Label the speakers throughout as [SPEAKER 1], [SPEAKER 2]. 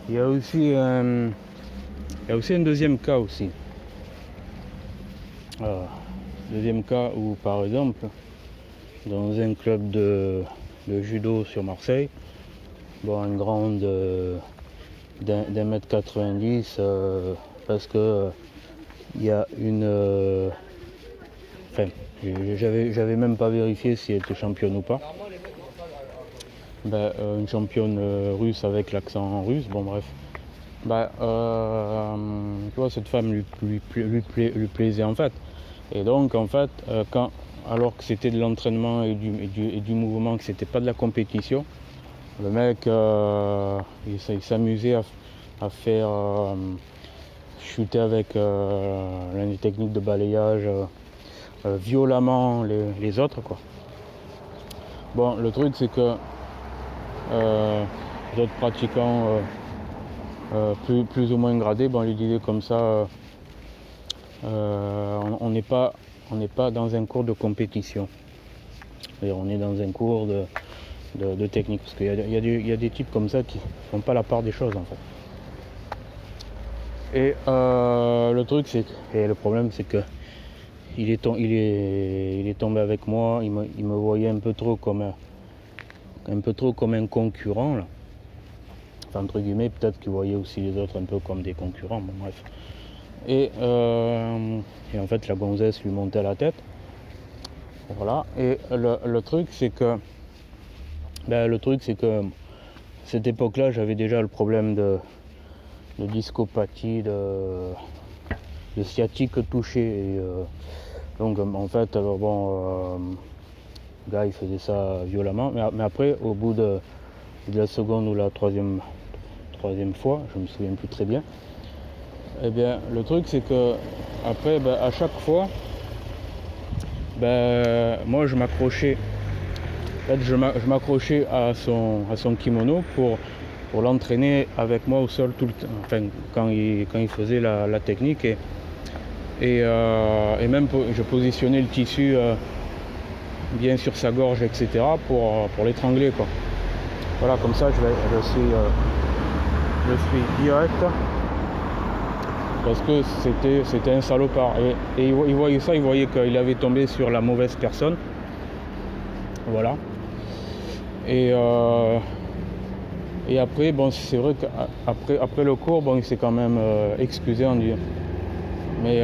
[SPEAKER 1] Il y a aussi un deuxième cas aussi. Deuxième cas où, par exemple, dans un club de judo sur Marseille, bon, une grande d'un mètre 90, parce que il y a une... j'avais même pas vérifié si elle était championne ou pas. Une championne russe avec l'accent russe, bon bref. Tu vois, cette femme lui plaisait en fait. Et donc en fait, alors que c'était de l'entraînement et du mouvement, que c'était pas de la compétition, le mec il s'amusait à faire shooter avec l'une des techniques de balayage violemment les autres, quoi. Bon, le truc c'est que d'autres pratiquants plus ou moins gradés, bon, lui disaient comme ça, on n'est pas dans un cours de compétition. Et on est dans un cours de technique, parce qu'il y a des types comme ça qui font pas la part des choses en fait. Et le problème c'est que il est tombé avec moi, il me voyait un peu trop comme un concurrent là. Enfin, entre guillemets, peut-être qu'il voyait aussi les autres un peu comme des concurrents, bon bref. Et en fait la gonzesse lui montait à la tête. Voilà. Et le truc c'est que cette époque-là, j'avais déjà le problème de discopathie, de sciatique touchée. Et, donc en fait, le gars il faisait ça violemment. Mais après, au bout de la seconde ou la troisième fois, je me souviens plus très bien. Eh bien, le truc c'est que après, à chaque fois, moi je m'accrochais. En fait, je m'accrochais à son kimono pour l'entraîner avec moi au sol tout le temps. Enfin, quand il faisait la technique et même je positionnais le tissu bien sur sa gorge, etc. pour l'étrangler, quoi. Voilà, comme ça je suis direct, parce que c'était un salopard et il voyait ça, il voyait qu'il avait tombé sur la mauvaise personne. Voilà. Et après, bon, c'est vrai qu'après le cours, bon, il s'est quand même excusé en disant. Mais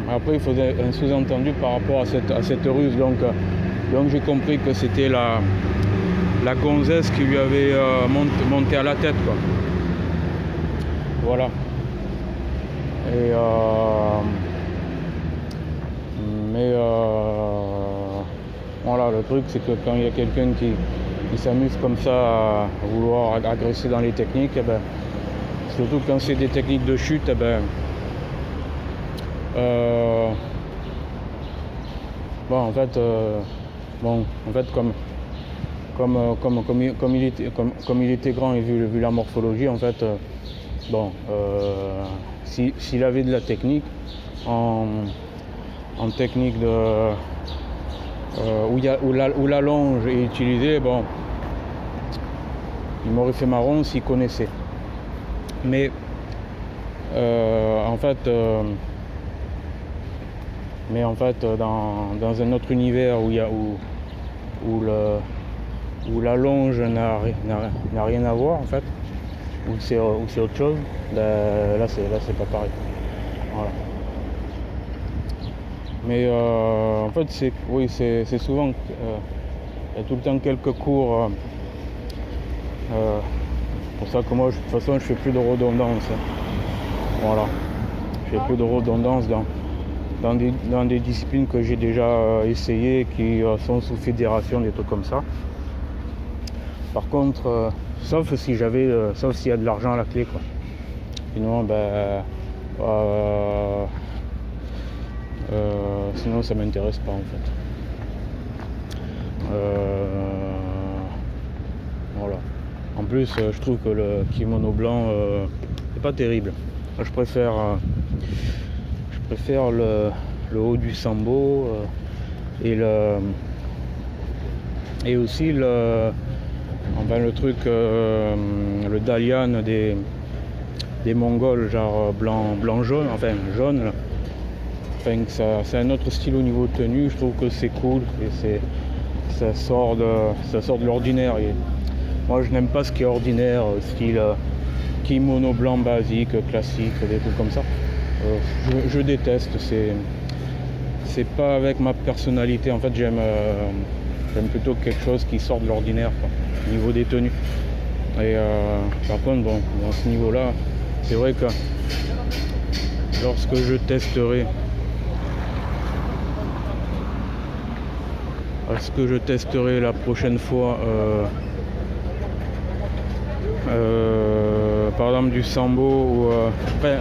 [SPEAKER 1] après, il faisait un sous-entendu par rapport à cette ruse. Donc j'ai compris que c'était la gonzesse qui lui avait monté à la tête, quoi. Voilà. Et voilà, le truc c'est que quand il y a quelqu'un qui s'amuse comme ça à vouloir agresser dans les techniques, surtout quand c'est des techniques de chute, en fait comme il était grand et vu la morphologie, en fait, s'il avait de la technique en technique de où la longe est utilisée, bon, il m'aurait fait marron s'il connaissait. Mais en fait, dans un autre univers où la longe n'a rien à voir, en fait, où c'est autre chose, là c'est pas pareil. Voilà. Mais en fait, c'est souvent, il y a tout le temps quelques cours. Pour ça que moi, de toute façon, je fais plus de redondance. Voilà. Je fais plus de redondance dans des disciplines que j'ai déjà essayées, qui sont sous fédération, des trucs comme ça. Par contre, sauf s'il y a de l'argent à la clé, quoi. Sinon, sinon ça m'intéresse pas, en fait. Voilà. En plus, je trouve que le kimono blanc c'est pas terrible. Moi, je préfère le haut du sambo et aussi le truc, le dalian des Mongols, genre blanc jaune, enfin jaune là. Enfin, c'est un autre style au niveau de tenue, je trouve que c'est cool et ça sort de l'ordinaire. Et moi je n'aime pas ce qui est ordinaire, style kimono blanc basique, classique, des trucs comme ça. Je déteste, c'est pas avec ma personnalité. En fait j'aime plutôt quelque chose qui sort de l'ordinaire au niveau des tenues. Et par contre bon, dans ce niveau là, c'est vrai que lorsque je testerai la prochaine fois par exemple du sambo ou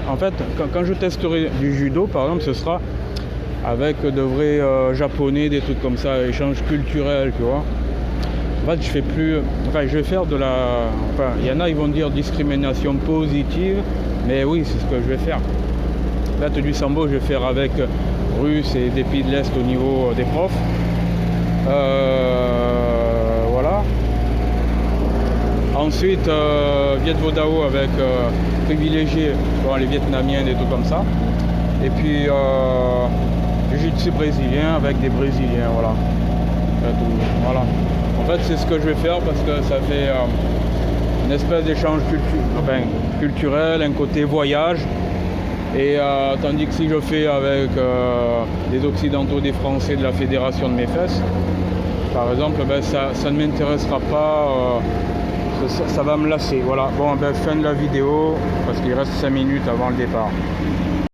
[SPEAKER 1] en fait quand je testerai du judo par exemple, ce sera avec de vrais japonais, des trucs comme ça, échange culturel, tu vois. En fait je vais faire il y en a, ils vont dire discrimination positive, mais oui, c'est ce que je vais faire. En fait, du sambo je vais faire avec Russes et des pays de l'Est au niveau des profs. Voilà. Ensuite, Viet Vo Dao avec privilégié, les Vietnamiens, des trucs comme ça. Et puis, Jiu-Jitsu brésilien avec des Brésiliens, voilà. Voilà. En fait, c'est ce que je vais faire parce que ça fait une espèce d'échange culturel, un côté voyage. Et tandis que si je fais avec des Occidentaux, des Français de la Fédération de mes fesses, par exemple, ça ne m'intéressera pas, ça va me lasser. Voilà, bon, fin de la vidéo, parce qu'il reste 5 minutes avant le départ.